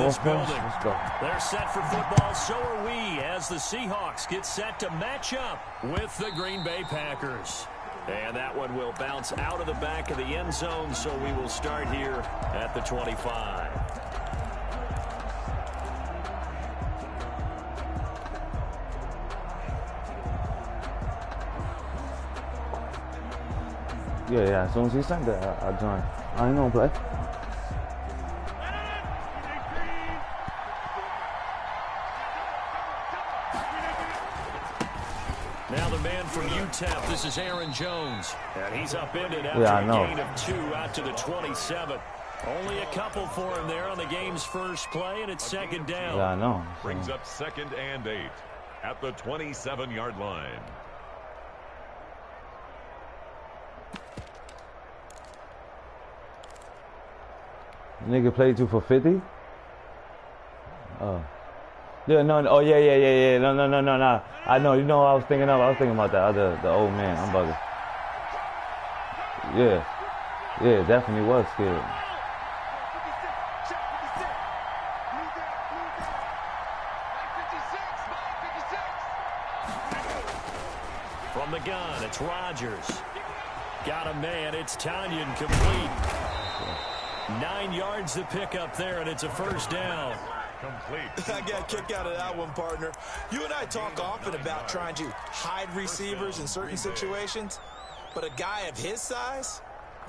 this building. Let's go. They're set for football, so are we, as the Seahawks get set to match up with the Green Bay Packers. And that one will bounce out of the back of the end zone, so we will start here at the 25. Yeah, as soon as he sent that, I joined. I ain't gonna play. Now the man from UTEP, this is Aaron Jones. And he's upended after Yeah, I know. a gain of 2 out to the 27. Only a couple for him there on the game's first play, and it's second down. Yeah, I know. Brings up 2nd and 8 at the 27-yard line. Nigga played you for 50? Oh. Yeah, no, oh, yeah. No. I know, you know what I was thinking of? I was thinking about the old man. I'm bugging. Yeah, definitely was scared. From the gun, it's Rodgers. Got a man, it's Tanyan, complete. 9 yards to pick up there, and it's a first down. Complete. I got a kick out of that one, partner. You and I talk often about trying to hide receivers in certain situations, but a guy of his size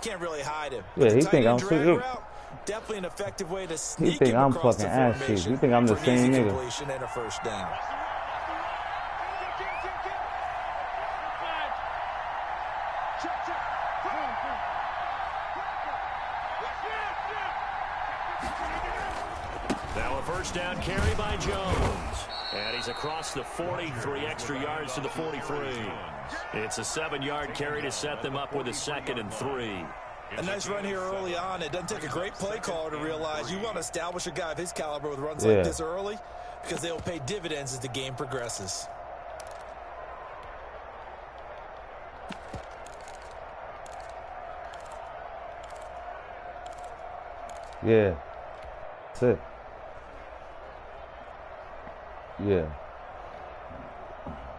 can't really hide him. Yeah, he think I'm route, definitely an effective way to sneak He think him I'm across fucking the ass cheek. formation You think I'm the for an easy same nigga. completion and a first down. Now a first down carry by Jones. And he's across the 43 extra yards to the 43. It's a 7-yard carry to set them up with a 2nd and 3. A nice run here early on. It doesn't take a great play caller to realize you want to establish a guy of his caliber with runs like this early because they will pay dividends as the game progresses. Yeah. That's it.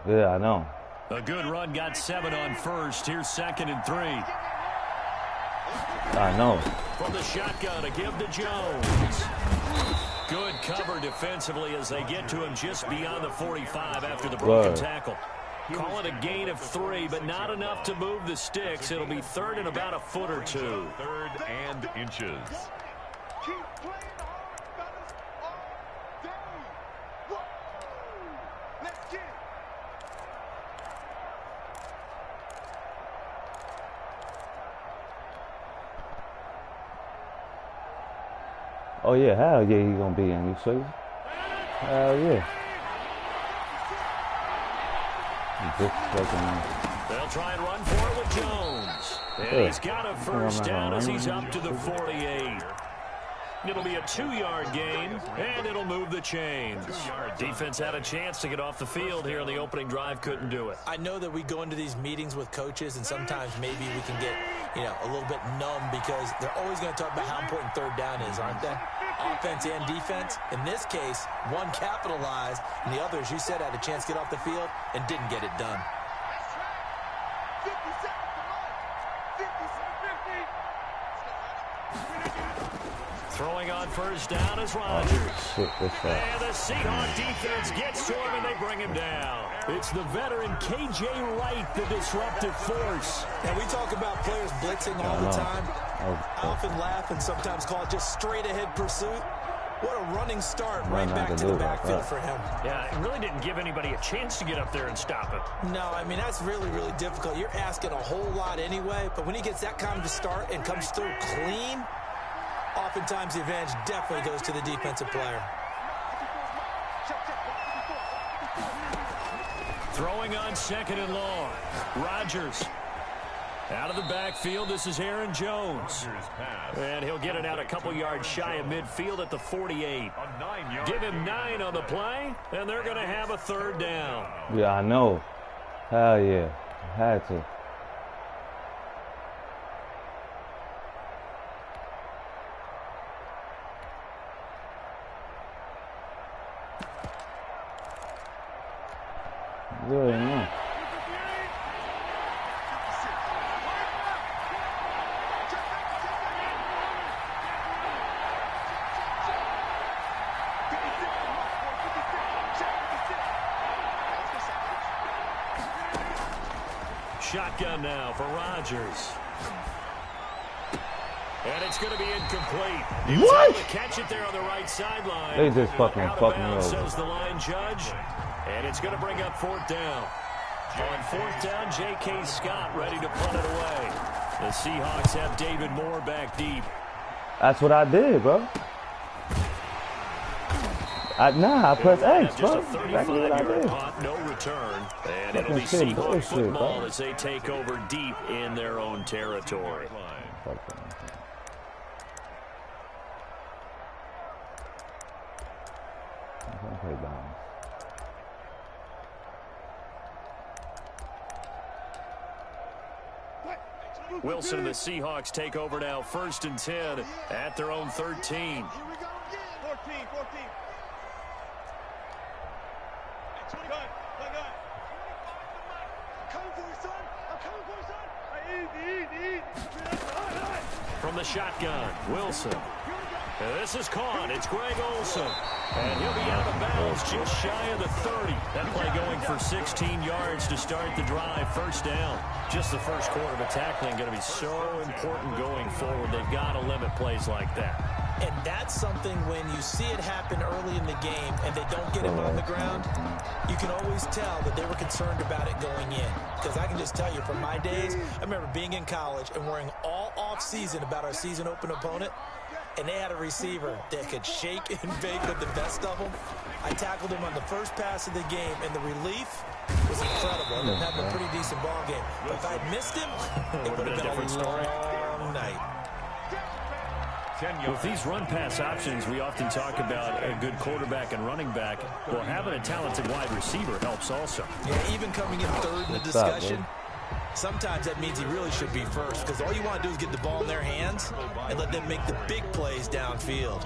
Yeah, I know. A good run, got 7 on first. Here's 2nd and 3. I know. From the shotgun, a give to Jones. Good cover defensively as they get to him just beyond the 45 after the broken tackle. Call it a gain of 3, but not enough to move the sticks. It'll be 3rd and about a foot or 2. 3rd and inches. Oh yeah, hell yeah, he gonna be in. You see? Hell yeah. They'll try and run for it with Jones. And he's got a first down as he's up to the 48. It'll be a 2-yard gain, and it'll move the chains. Defense had a chance to get off the field here in the opening drive, couldn't do it. I know that we go into these meetings with coaches, and sometimes maybe we can get, a little bit numb because they're always going to talk about how important 3rd down is, aren't they? Offense and defense. In this case, one capitalized, and the other, as you said, had a chance to get off the field and didn't get it done. Throwing on first down is Rodgers. And the Seahawks defense gets to him, and they bring him down. It's the veteran K.J. Wright, the disruptive force. And we talk about players blitzing all the time. I often laugh and sometimes call it just straight-ahead pursuit. What a running start right back to the backfield for him. Yeah, it really didn't give anybody a chance to get up there and stop it. No, I mean, that's really, really difficult. You're asking a whole lot anyway, but when he gets that kind of a start and comes through clean, oftentimes the advantage definitely goes to the defensive player. Throwing on 2nd and long. Rodgers. Out of the backfield, this is Aaron Jones. And he'll get it out a couple yards shy of midfield at the 48. Give him 9 on the play, and they're going to have a 3rd down. Yeah, I know. Hell yeah. Had to. Good, man. Shotgun now for Rodgers. And it's going to be incomplete. He was able to catch it there on the right sideline. They just fucking fucked me over. Says the line judge. And it's going to bring up fourth down. On fourth down, J.K. Scott ready to punt it away. The Seahawks have David Moore back deep. That's what I did, bro. I pressed X, bro. Just a 35-yard punt, no return. And it'll be Seahawks football as they take over deep in their own territory. Wilson and the Seahawks take over now, 1st and 10 at their own 13. Here we go again. 14. From the shotgun, Wilson. And this is caught. It's Greg Olsen. And he'll be out of bounds just shy of the 30. That play going for 16 yards to start the drive. First down. Just the first quarter of a tackling going to be so important going forward. They've got to limit plays like that. And that's something when you see it happen early in the game and they don't get him on the ground, you can always tell that they were concerned about it going in. Because I can just tell you from my days, I remember being in college and worrying all off-season about our season open opponent, and they had a receiver that could shake and bake with the best of them. I tackled him on the first pass of the game, and the relief was incredible. I ended up having a pretty decent ball game. But if I had missed him, it would have been a different long night. With these run-pass options, we often talk about a good quarterback and running back. Well, having a talented wide receiver helps also. Yeah, even coming in third in the discussion, sometimes that means he really should be first, because all you want to do is get the ball in their hands and let them make the big plays downfield.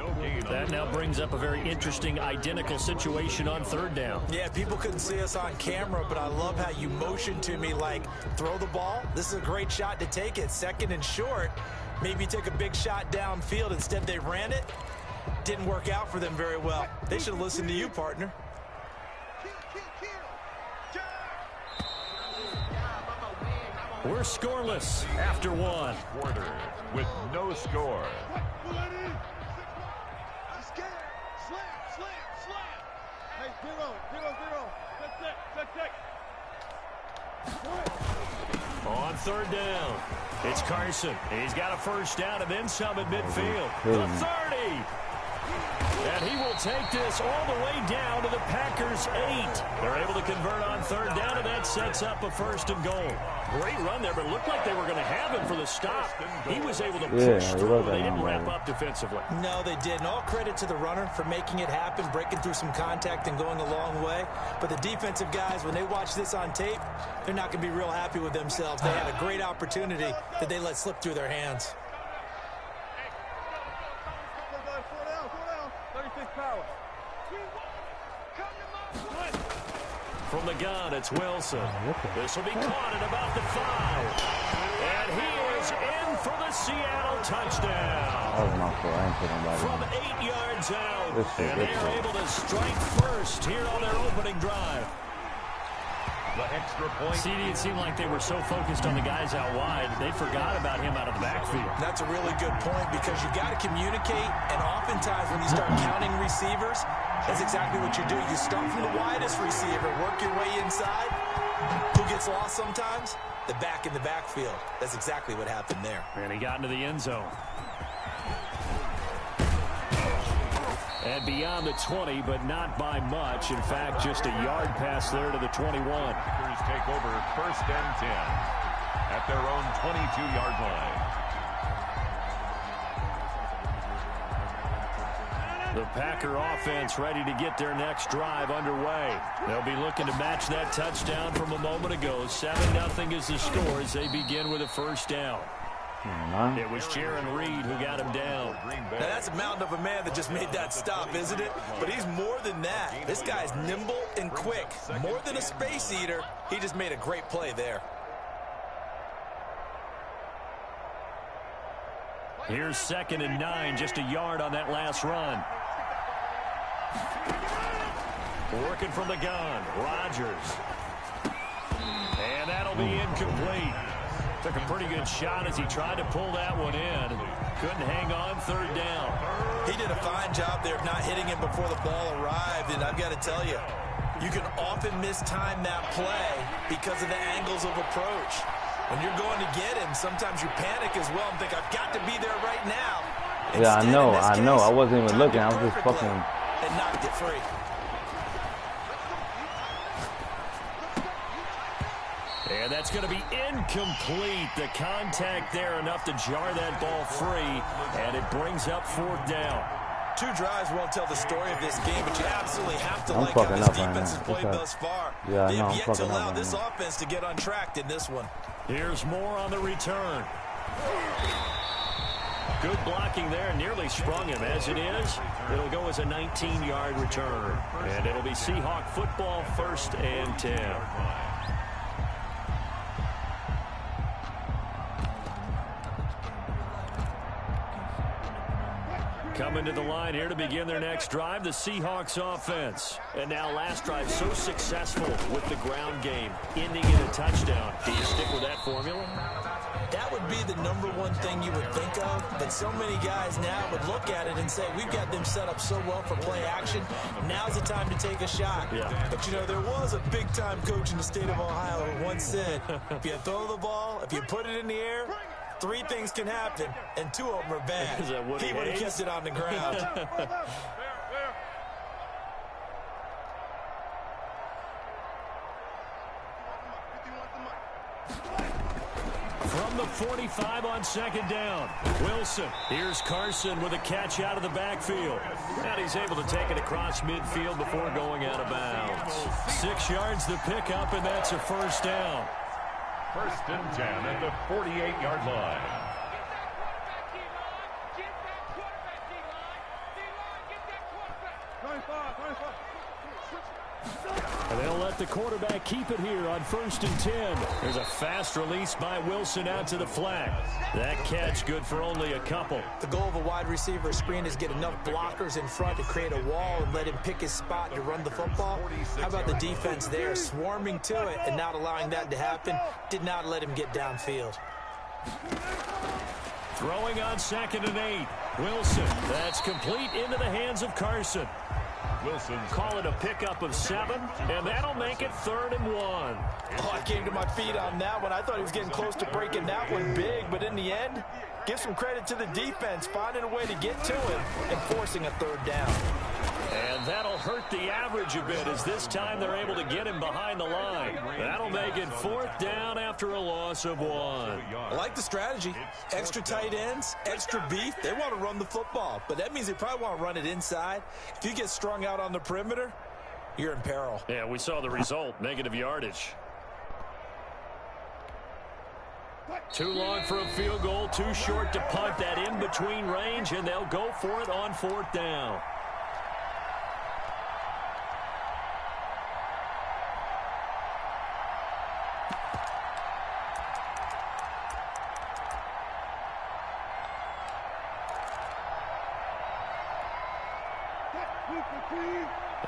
That now brings up a very interesting identical situation on third down. Yeah, people couldn't see us on camera, but I love how you motioned to me like, throw the ball. This is a great shot to take it. 2nd and short. Maybe take a big shot downfield. Instead, they ran it. Didn't work out for them very well. They should have listened to you, partner. We're scoreless after one. Quarter with no score. On third down, it's Carson. He's got a first down and then some at midfield. The 30. And he will take this all the way down to the Packers' 8. They're able to convert on third down, and that sets up a 1st and goal. Great run there, but it looked like they were going to have him for the stop. He was able to push through, but they didn't wrap up defensively. No, they didn't. All credit to the runner for making it happen, breaking through some contact and going a long way. But the defensive guys, when they watch this on tape, they're not going to be real happy with themselves. They had a great opportunity that they let slip through their hands. From the gun, it's Wilson. This will be caught at about the 5. And he is in for the Seattle touchdown. That was my fault. I ain't put nobody From in. 8 yards out. And they are able to strike first here on their opening drive. The extra point. CD, it seemed like they were so focused on the guys out wide, they forgot about him out of the backfield. That's a really good point, because you got to communicate, and oftentimes when you start counting receivers, that's exactly what you do. You start from the widest receiver, work your way inside. Who gets lost sometimes? The back in the backfield. That's exactly what happened there. And he got into the end zone. And beyond the 20, but not by much. In fact, just a yard pass there to the 21. Packers take over 1st and 10 at their own 22-yard line. The Packer offense ready to get their next drive underway. They'll be looking to match that touchdown from a moment ago. 7-0 is the score as they begin with a first down. It was Jaron Reed who got him down. Now, that's a mountain of a man that just made that stop, isn't it? But he's more than that. This guy's nimble and quick. More than a space eater, he just made a great play there. Here's 2nd and 9, just a yard on that last run. Working from the gun, Rodgers. And that'll be incomplete. Took a pretty good shot as he tried to pull that one in. Couldn't hang on, 3rd down. He did a fine job there of not hitting him before the ball arrived, and I've got to tell you, you can often mistime that play because of the angles of approach. When you're going to get him, sometimes you panic as well and think, I've got to be there right now. Yeah, Instead, I know. I wasn't even looking. I was just fucking... And knocked it free. And that's going to be incomplete. The contact there enough to jar that ball free, and it brings up 4th down. 2 drives won't tell the story of this game, but you absolutely have to I'm like how fucking this up right defense now. has played thus far. Yeah, I They've know, I'm yet to fucking up allow right this now. offense to get untracked in this one. Here's more on the return. Good blocking there, nearly sprung him. As it is, it'll go as a 19-yard return. And it'll be Seahawk football, 1st and 10. Coming to the line here to begin their next drive, the Seahawks offense. And now last drive so successful with the ground game, ending in a touchdown. Do you stick with that formula? That would be the #1 thing you would think of, but so many guys now would look at it and say, we've got them set up so well for play action, now's the time to take a shot. Yeah. But, you know, there was a big-time coach in the state of Ohio who once said, if you throw the ball, if you put it in the air, 3 things can happen, and 2 of them are bad. Is that Woody He would have Hayes? kept it on the ground. From the 45 on 2nd down, Wilson. Here's Carson with a catch out of the backfield. And he's able to take it across midfield before going out of bounds. 6 yards the pickup, and that's a 1st down. 1st and 10 at the 48-yard line. And they'll let the quarterback keep it here on 1st and 10. There's a fast release by Wilson out to the flat. That catch good for only a couple. The goal of a wide receiver screen is get enough blockers in front to create a wall and let him pick his spot to run the football. How about the defense there, swarming to it and not allowing that to happen? Did not let him get downfield. Throwing on 2nd and 8. Wilson. That's complete into the hands of Carson. Wilson. Call it a pickup of 7, and that'll make it 3rd and 1. Oh, I came to my feet on that one. I thought he was getting close to breaking that one big, but in the end, give some credit to the defense, finding a way to get to him and forcing a 3rd down. And that'll hurt the average a bit as this time they're able to get him behind the line. That'll make it 4th down after a loss of 1. I like the strategy. Extra tight ends, extra beef. They want to run the football, but that means they probably want to run it inside. If you get strung out on the perimeter, you're in peril. Yeah, we saw the result, negative yardage. Too long for a field goal, too short to punt. That in-between range, and they'll go for it on 4th down.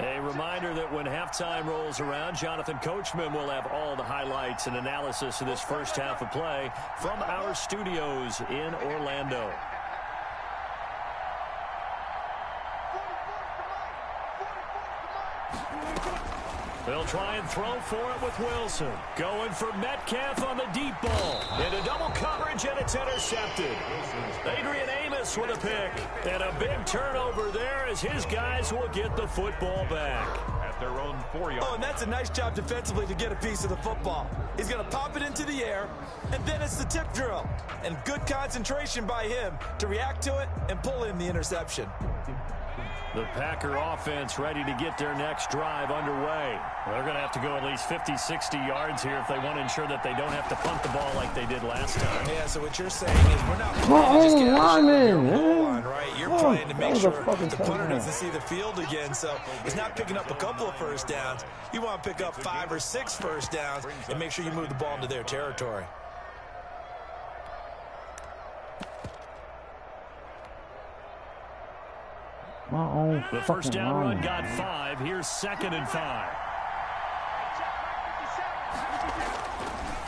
A reminder that when halftime rolls around, Jonathan Coachman will have all the highlights and analysis of this first half of play from our studios in Orlando. They'll try and throw for it with Wilson. Going for Metcalf on the deep ball. Into double coverage, and it's intercepted. Adrian Amos with a pick. And a big turnover there as his guys will get the football back. At their own 4-yard. Oh, and that's a nice job defensively to get a piece of the football. He's going to pop it into the air, and then it's the tip drill. And good concentration by him to react to it and pull in the interception. The Packer offense ready to get their next drive underway. They're going to have to go at least 50, 60 yards here if they want to ensure that they don't have to punt the ball like they did last time. Yeah, so what you're saying is we're not playing just get out of your goal line, right? You're playing to make sure the punter doesn't see the field again. So it's not picking up a couple of first downs. You want to pick up 5 or 6 first downs and make sure you move the ball into their territory. The first down run got 5. Here's 2nd and 5.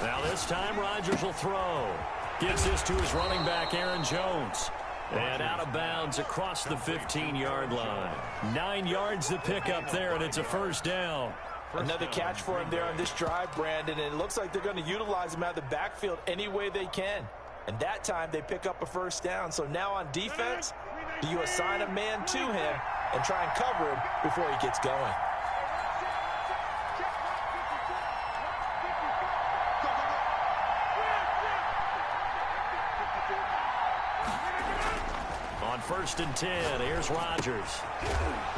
Now this time Rodgers will throw. Gives this to his running back, Aaron Jones. And out of bounds across the 15-yard line. 9 yards to pick up there, and it's a first down. Another catch for him there on this drive, Brandon, and it looks like they're going to utilize him out of the backfield any way they can. And that time they pick up a first down. So now on defense, do you assign a man to him and try and cover him before he gets going? On 1st and 10, here's Rodgers.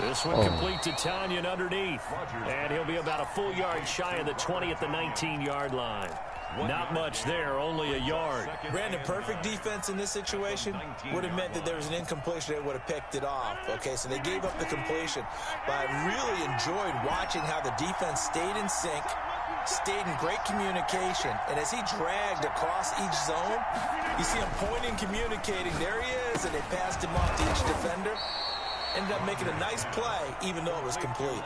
This one complete to Tanyan underneath. And he'll be about a full yard shy of the 20 at the 19-yard line. Not much there, only a yard. Brandon, perfect defense in this situation would have meant that there was an incompletion that would have picked it off. Okay, so they gave up the completion. But I really enjoyed watching how the defense stayed in sync, stayed in great communication. And as he dragged across each zone, you see him pointing, communicating. There he is, and they passed him off to each defender. Ended up making a nice play, even though it was complete.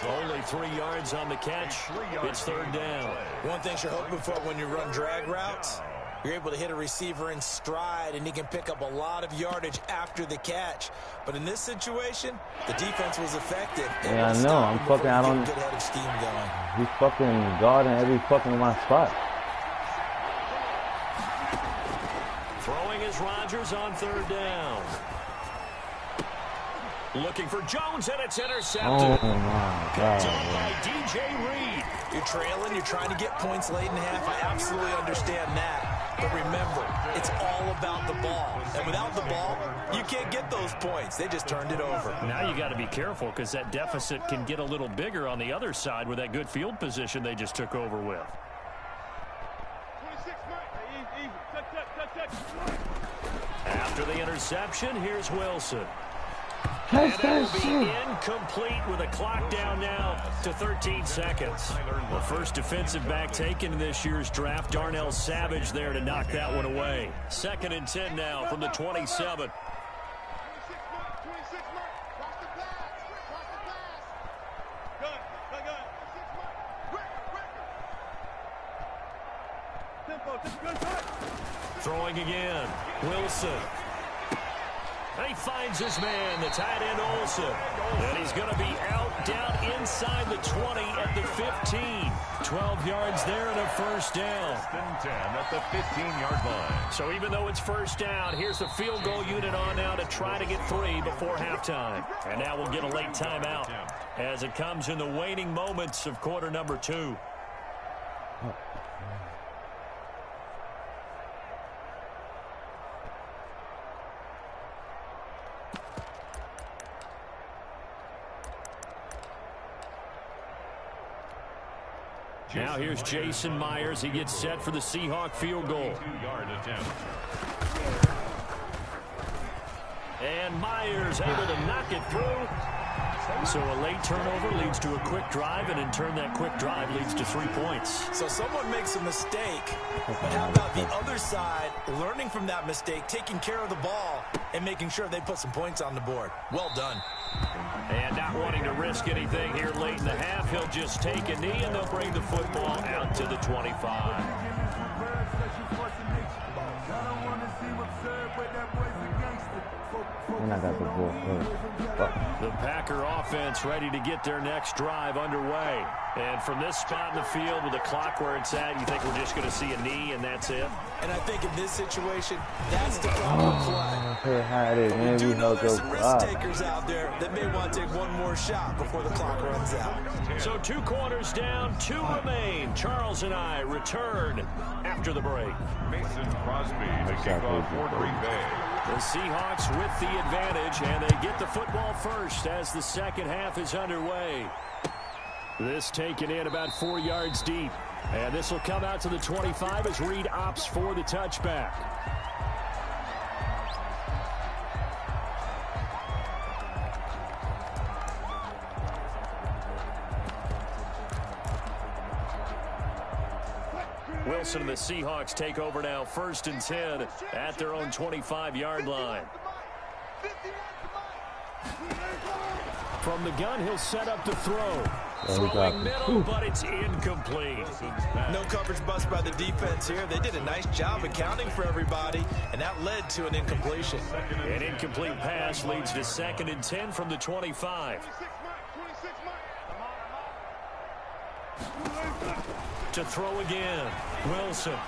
Only 3 yards on the catch. It's 3rd down. One thing you're hoping for when you run drag routes, you're able to hit a receiver in stride, and he can pick up a lot of yardage after the catch. But in this situation, the defense was effective. Yeah, I know. I'm fucking out on good head of steam going. He's fucking guarding every fucking my spot. Throwing is Rodgers on 3rd down. Looking for Jones, and it's intercepted. Oh, my God. By DJ Reed. You're trailing. You're trying to get points late in the half. I absolutely understand that. But remember, it's all about the ball. And without the ball, you can't get those points. They just turned it over. Now you got to be careful because that deficit can get a little bigger on the other side with that good field position they just took over with. 26, Mike. After the interception, here's Wilson. Catch And that it'll shit. be incomplete with a clock down now to 13 seconds. The first defensive back taken in this year's draft, Darnell Savage there to knock that one away. 2nd and 10 now from the 27. 26, Mike. 26, Mike. Watch the pass. Watch the pass. Gun. 26, Mike. Quick. Tempo. Throwing again. Wilson. He finds his man, the tight end Olsen. And he's going to be out down inside the 20 at the 15. 12 yards there and a first down. 10 at the 15-yard line. So even though it's first down, here's the field goal unit on now to try to get 3 before halftime. And now we'll get a late timeout as it comes in the waning moments of quarter number 2. Now here's Jason Myers. He gets set for the Seahawk field goal. 2-yard attempt. And Myers able to knock it through. So a late turnover leads to a quick drive, and in turn that quick drive leads to 3 points. So someone makes a mistake, but how about the other side learning from that mistake, taking care of the ball, and making sure they put some points on the board? Well done. And not wanting to risk anything here late in the half, he'll just take a knee, and they'll bring the football out to the 25. And I got the ball. The Packer offense ready to get their next drive underway. And from this spot in the field with the clock where it's at, you think we're just going to see a knee and that's it? And I think in this situation, that's the proper play. Man, We do we know held there's up. some risk takers out there that may want to take one more shot before the clock runs out. So 2 quarters down, 2 remain. Charles and I return after the break. Mason Crosby, the kickoff for Green Bay. The Seahawks with the advantage, and they get the football first as the second half is underway. This taken in about 4 yards deep. And this will come out to the 25 as Reed opts for the touchback. Wilson and the Seahawks take over now, 1st and 10 at their own 25-yard line. From the gun, he'll set up to throw. Throwing middle, but it's incomplete. No coverage bust by the defense here. They did a nice job accounting for everybody, and that led to an incompletion. An incomplete pass leads to 2nd and 10 from the 25. To throw again, Wilson.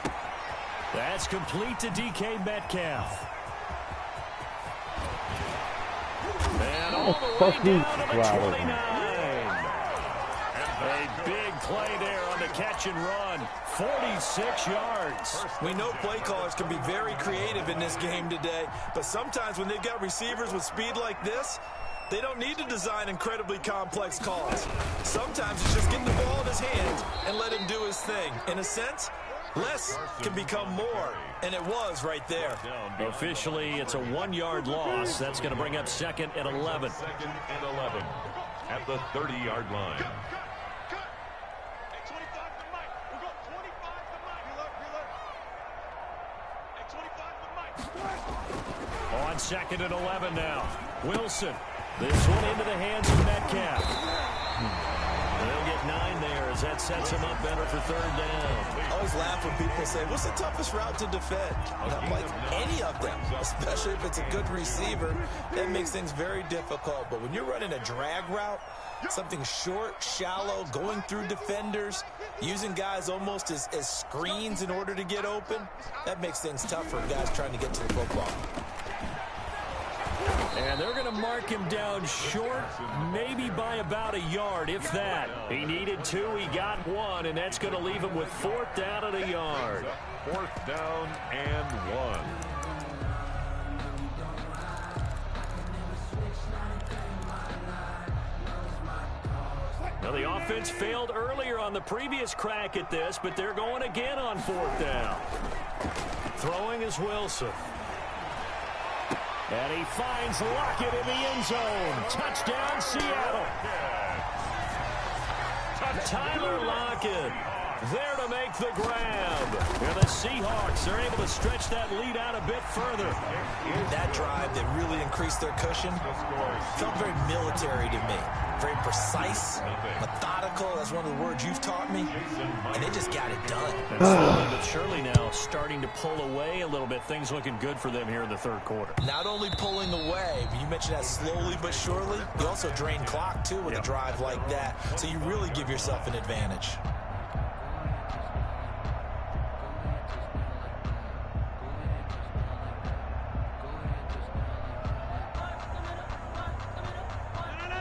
That's complete to DK Metcalf. And all the way down to the 29. A big play there on the catch and run. 46 yards. We know play callers can be very creative in this game today, but sometimes when they've got receivers with speed like this, they don't need to design incredibly complex calls. Sometimes it's just getting the ball in his hands and let him do his thing. In a sense, less can become more, and it was right there. Officially, it's a 1-yard loss. That's going to bring up 2nd and 11. 2nd and 11 at the 30-yard line. On 2nd and 11 now. Wilson. This one into the hands of Metcalf. They'll get 9 there as that sets him up better for 3rd down. I always laugh when people say, what's the toughest route to defend? Not like any of them, especially if it's a good receiver. That makes things very difficult. But when you're running a drag route, something short, shallow, going through defenders, using guys almost as screens in order to get open, that makes things tough for guys trying to get to the football. And they're going to mark him down short, maybe by about a yard, if that. He needed 2, he got 1, and that's going to leave him with 4th down and a yard. 4th down and 1. Now, the offense failed earlier on the previous crack at this, but they're going again on 4th down. Throwing is Wilson. And he finds Lockett in the end zone. Touchdown, Seattle. Tyler Lockett there to make the grab. And the Seahawks are able to stretch that lead out a bit further. That drive that really increased their cushion felt very military to me. Very precise, methodical. That's one of the words you've taught me. And they just got it done. And slowly but surely now starting to pull away a little bit. Things looking good for them here in the 3rd quarter. Not only pulling away, but you mentioned that slowly but surely. You also drain clock, too, with a drive like that. So you really give yourself an advantage.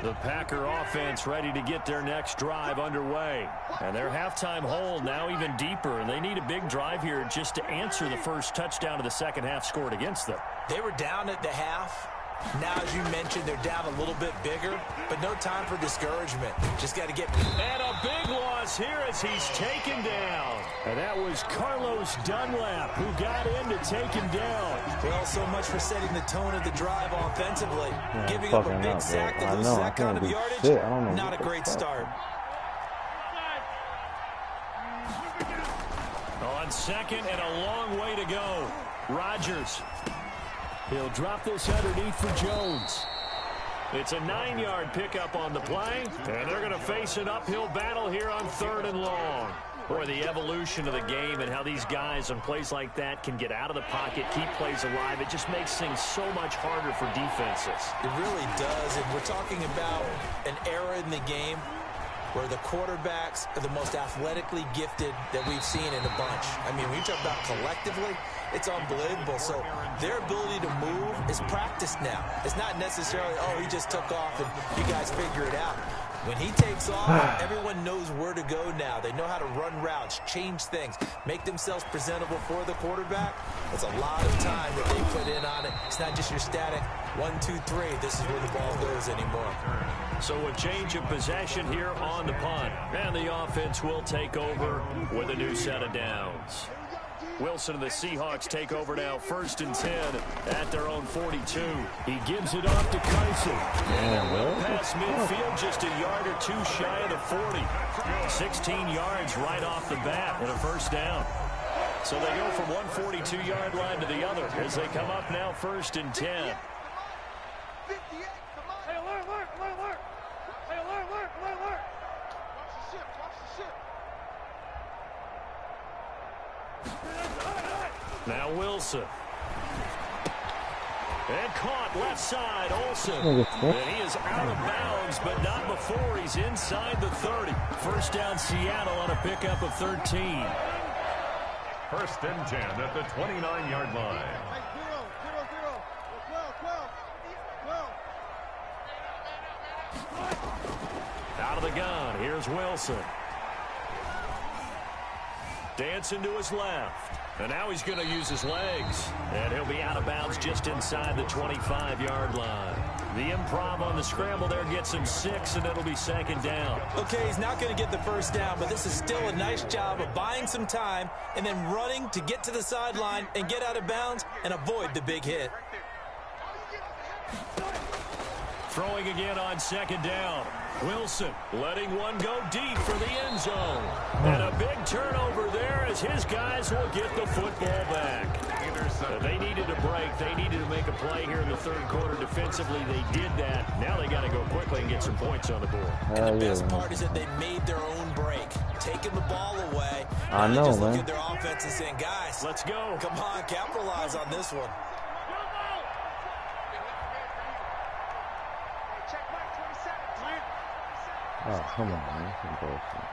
The Packer offense ready to get their next drive underway. And their halftime hole now even deeper, and they need a big drive here just to answer the first touchdown of the second half scored against them. They were down at the half. Now, as you mentioned, they're down a little bit bigger, but no time for discouragement. Just got to get... And a big loss here as he's taken down. And that was Carlos Dunlap who got in to take him down. Well, so much for setting the tone of the drive offensively. Giving up a big sack to lose that kind of yardage, not a great start. On 2nd and a long way to go. Rodgers. He'll drop this underneath for Jones. It's a 9-yard pickup on the play, and they're going to face an uphill battle here on 3rd and long. Boy, the evolution of the game and how these guys on plays like that can get out of the pocket, keep plays alive, it just makes things so much harder for defenses. It really does, and we're talking about an era in the game where the quarterbacks are the most athletically gifted that we've seen in a bunch. I mean, when you talk about collectively, it's unbelievable. So their ability to move is practiced now. It's not necessarily, oh, he just took off and you guys figure it out. When he takes off, everyone knows where to go now. They know how to run routes, change things, make themselves presentable for the quarterback. It's a lot of time that they put in on it. It's not just your static 1, 2, 3. This is where the ball goes anymore. So a change of possession here on the punt. And the offense will take over with a new set of downs. Wilson and the Seahawks take over now, 1st and 10 at their own 42. He gives it off to Kyson. And well past midfield, just a yard or two shy of the 40. 16 yards right off the bat and a 1st down. So they go from one 42-yard line to the other as they come up now 1st and 10. Now Wilson. And caught left side, Olsen. And he is out of bounds, but not before he's inside the 30. 1st down Seattle on a pickup of 13. 1st and 10 at the 29-yard line. Out of the gun, here's Wilson. Dancing to his left. And now he's going to use his legs. And he'll be out of bounds just inside the 25-yard line. The improv on the scramble there gets him 6, and it'll be 2nd down. Okay, he's not going to get the 1st down, but this is still a nice job of buying some time and then running to get to the sideline and get out of bounds and avoid the big hit. Throwing again on 2nd down. Wilson letting one go deep for the end zone. And a big turnover there as his guys will get the football back. They needed a break. They needed to make a play here in the 3rd quarter. Defensively, they did that. Now they got to go quickly and get some points on the board. And the best part is that they made their own break, taking the ball away. I know, just man. look at their offense and saying, guys, let's go. Come on, capitalize on this one. Oh, come on, man. Some bullshit.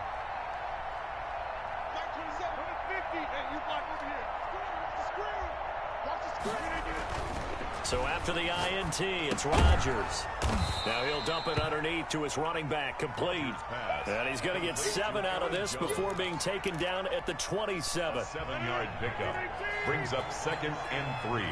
So after the INT, it's Rodgers. Now he'll dump it underneath to his running back, complete. And he's going to get 7 out of this before being taken down at the 27. 7-yard pickup brings up 2nd and 3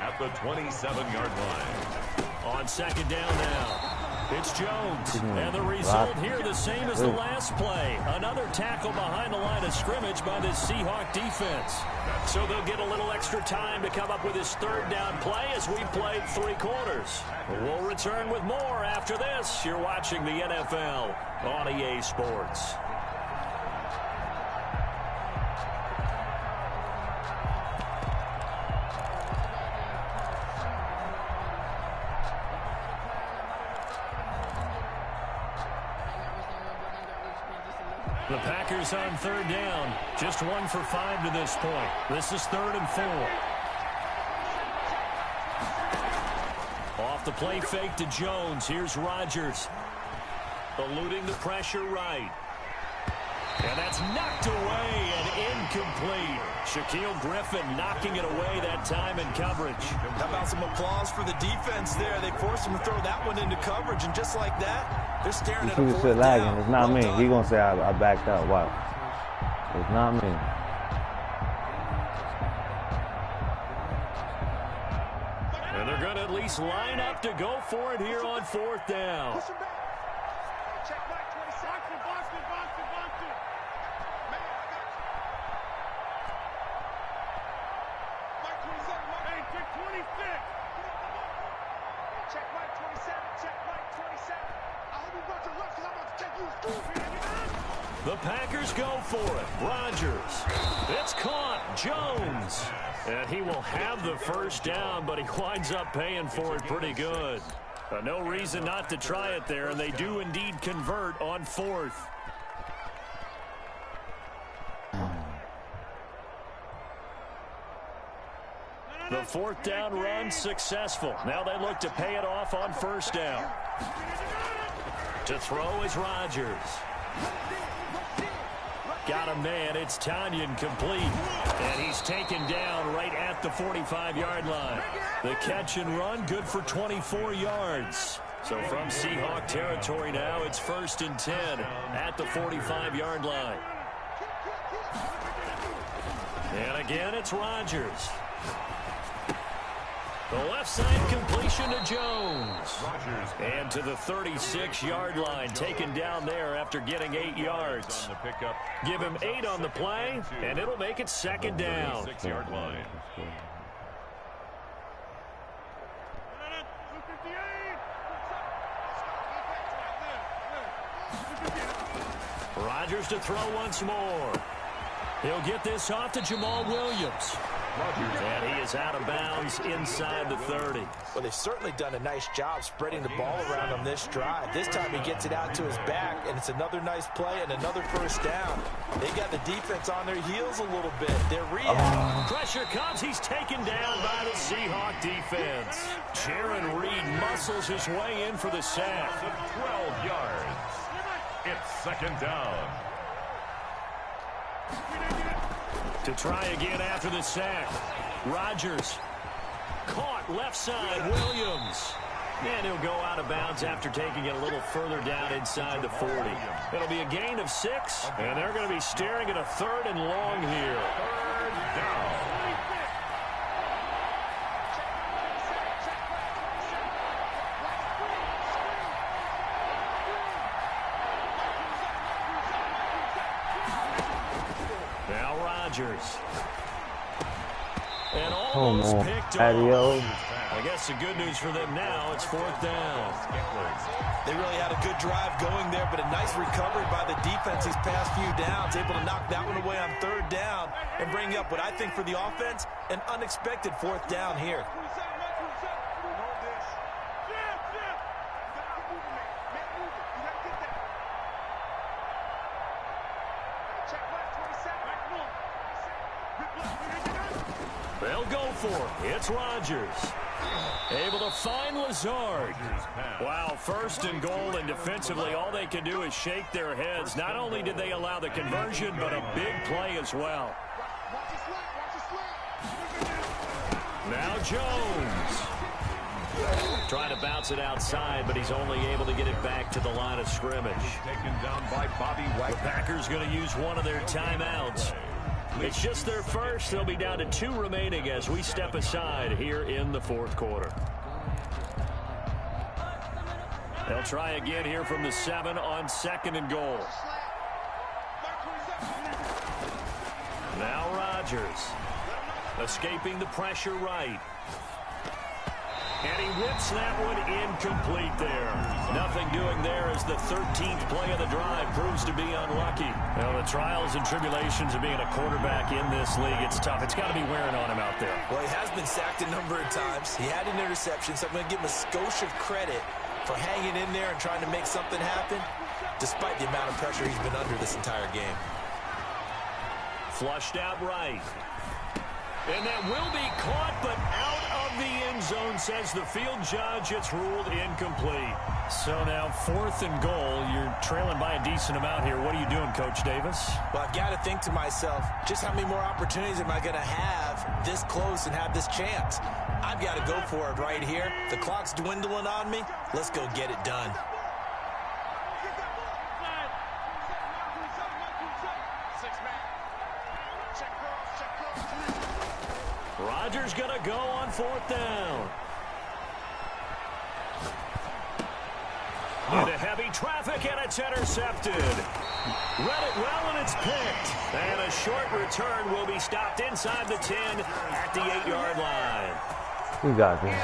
at the 27-yard line. On 2nd down now. It's Jones, and the result here the same as the last play. Another tackle behind the line of scrimmage by this Seahawk defense. So they'll get a little extra time to come up with his 3rd down play as we played 3 quarters. We'll return with more after this. You're watching the NFL on EA Sports. The Packers on 3rd down. Just 1 for 5 to this point. This is 3rd and 4. Off the play fake to Jones. Here's Rodgers. Eluding the pressure right. And that's knocked away and incomplete. Shaquille Griffin knocking it away that time in coverage. How about some applause for the defense there? They forced him to throw that one into coverage, and just like that, they're staring You at see a the 4th shit lagging. down. It's not Well me. done. He gonna say I backed up. Watch. It's not me. And they're going to at least line up to go for it here on 4th down. The Packers go for it. Rodgers. It's caught. Jones. And he will have the 1st down, but he winds up paying for it pretty good. No reason not to try it there, and they do indeed convert on 4th. The 4th down run successful. Now they look to pay it off on 1st down. To throw is Rodgers. Got a man. It's Tanyan complete. And he's taken down right at the 45-yard line. The catch and run good for 24 yards. So from Seahawk territory now, it's 1st and 10 at the 45-yard line. And again, it's Rodgers. The left side completion to Jones. And to the 36-yard line, taken down there after getting 8 yards. Give him 8 on the play, and it'll make it 2nd down. 6-yard line. Rodgers to throw once more. He'll get this off to Jamal Williams. And he is out of bounds inside the 30. Well, they've certainly done a nice job spreading the ball around on this drive. This time he gets it out to his back, and it's another nice play and another 1st down. They got the defense on their heels a little bit. They're reacting. Pressure comes. He's taken down by the Seahawk defense. Jaron Reed muscles his way in for the sack. 12 yards. It's 2nd down. To try again after the sack. Rodgers caught left side. Williams. And he'll go out of bounds after taking it a little further down inside the 40. It'll be a gain of 6, and they're going to be staring at a 3rd and long here. 3rd down. And almost picked off. Adios. I guess the good news for them now, it's 4th down. They really had a good drive going there, but a nice recovery by the defense these past few downs, able to knock that one away on 3rd down and bring up what I think for the offense, an unexpected 4th down here. They'll go for it. It's Rodgers. Able to find Lazard. Wow, 1st and goal, and defensively all they can do is shake their heads. Not only did they allow the conversion, but a big play as well. Now Jones. Trying to bounce it outside, but he's only able to get it back to the line of scrimmage. Taken down by Bobby White. The Packers going to use one of their timeouts. It's just their first. They'll be down to 2 remaining as we step aside here in the 4th quarter. They'll try again here from the 7 on 2nd and goal. Now Rodgers. Escaping the pressure right. And he whips that one incomplete there. Nothing doing there as the 13th play of the drive proves to be unlucky. Well, the trials and tribulations of being a quarterback in this league, it's tough. It's got to be wearing on him out there. Well, he has been sacked a number of times. He had an interception, so I'm going to give him a skosh of credit for hanging in there and trying to make something happen, despite the amount of pressure he's been under this entire game. Flushed out right. And that will be caught, but out of the end zone, says the field judge. It's ruled incomplete. So now 4th and goal. You're trailing by a decent amount here. What are you doing, Coach Davis? Well, I've got to think to myself, just how many more opportunities am I going to have this close and have this chance? I've got to go for it right here. The clock's dwindling on me. Let's go get it done. Rodgers going to go on 4th down. Into heavy traffic, and it's intercepted. Read it well, and it's picked. And a short return will be stopped inside the 10 at the 8-yard line. We got this.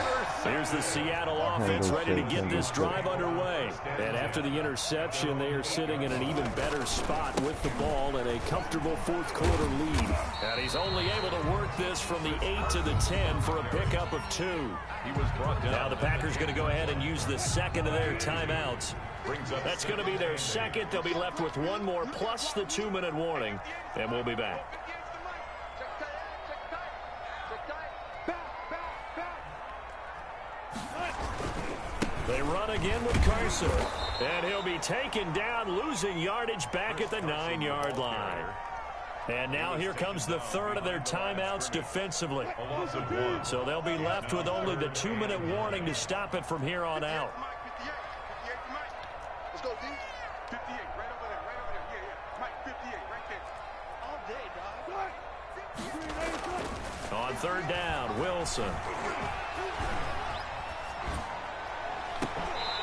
Here's the Seattle offense ready to get this drive underway. And after the interception, they are sitting in an even better spot with the ball and a comfortable 4th quarter lead. And he's only able to work this from the 8 to the 10 for a pickup of 2. He was brought down. Now the Packers going to go ahead and use the 2nd of their timeouts. That's going to be their 2nd. They'll be left with 1 more plus the 2-minute warning. And we'll be back. They run again with Carson. And he'll be taken down, losing yardage back at the 9-yard line. And now here comes the 3rd of their timeouts defensively. A loss of 1. So they'll be left with only the 2-minute warning to stop it from here on out. Let's go, D. 58, right over there, right over there. Yeah, yeah. Mike, 58, right there. All day, dog. On third down, Wilson.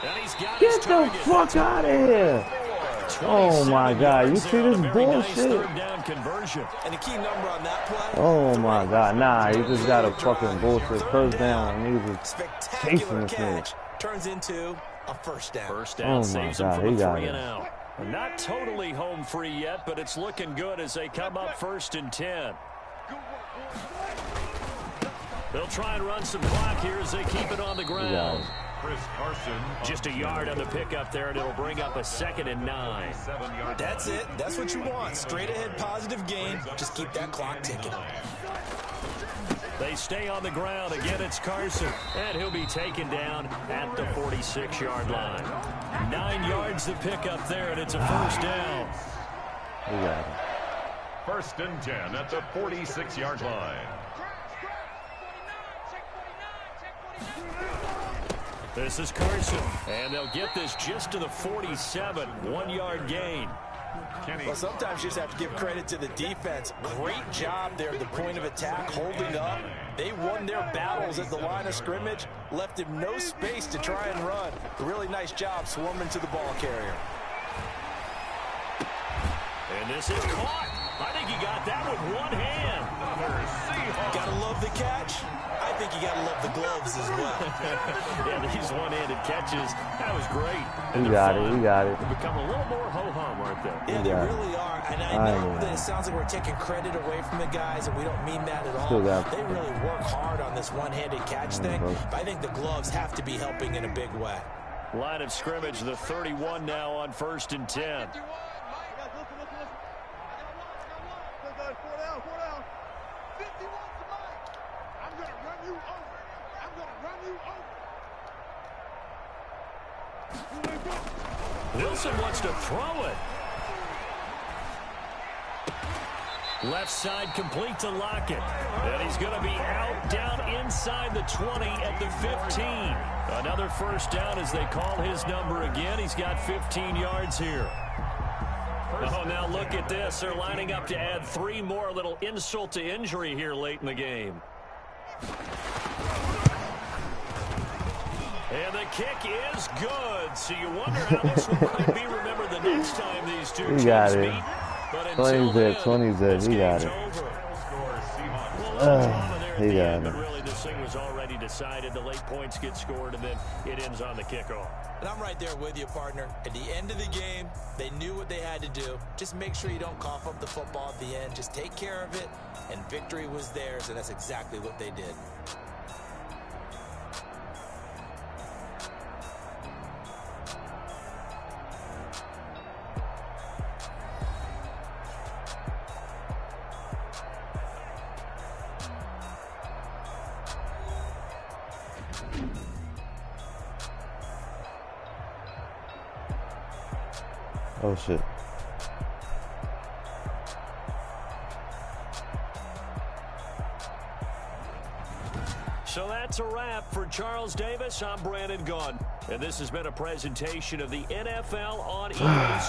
And he's got his Get the target. fuck out of here. Oh my God, you see this bullshit? Third down conversion. And the key number on that play. Oh my God, nah, he just got a fucking bullshit first down. He was chasing Spectacular this thing. catch turns into a first down. First down Oh my saves him God, from he a got 3 it. and out. Not totally home free yet, but it's looking good as they come up 1st and 10. They'll try and run some clock here as they keep it on the ground. Chris Carson. Just a yard on the pickup there, and it'll bring up a 2nd and 9. 7-yard That's it. That's what you want. Straight ahead positive game. Just keep that clock ticking. They stay on the ground. Again, it's Carson. And he'll be taken down at the 46-yard line. 9 yards to pick up there, and it's a first down. He got it. 1st and 10 at the 46-yard line. This is Carson. And they'll get this just to the 47. 1-yard gain. Well, sometimes you just have to give credit to the defense. Great job there at the point of attack, holding up. They won their battles at the line of scrimmage, left him no space to try and run. A really nice job swarming to the ball carrier. And this is caught. I think he got that with one hand. Gotta love the catch. I think you gotta love the gloves as well. Yeah, these one-handed catches, that was great. He got it, he got it. They've become a little more ho-hum, aren't they? Yeah, they got it. really are. And I know that it sounds like we're taking credit away from the guys, and we don't mean that at all. Still got it. They really work hard on this one-handed catch thing. But I think the gloves have to be helping in a big way. Line of scrimmage, the 31 now on 1st and 10. Wilson wants to throw it. Left side complete to Lockett. And he's going to be out down inside the 20 at the 15. Another first down as they call his number again. He's got 15 yards here. Oh, now look at this. They're lining up to add 3 more. A little insult to injury here late in the game. And the kick is good. So you wonder how this one might be remembered the next time these two teams meet. But until then, 20 he got it. He got it. But really, this thing was already decided. The late points get scored, and then it ends on the kickoff. And I'm right there with you, partner. At the end of the game, they knew what they had to do. Just make sure you don't cough up the football at the end. Just take care of it, and victory was theirs, and that's exactly what they did. Oh shit. So that's a wrap for Charles Davis. I'm Brandon Gaudin, and this has been a presentation of the NFL on EA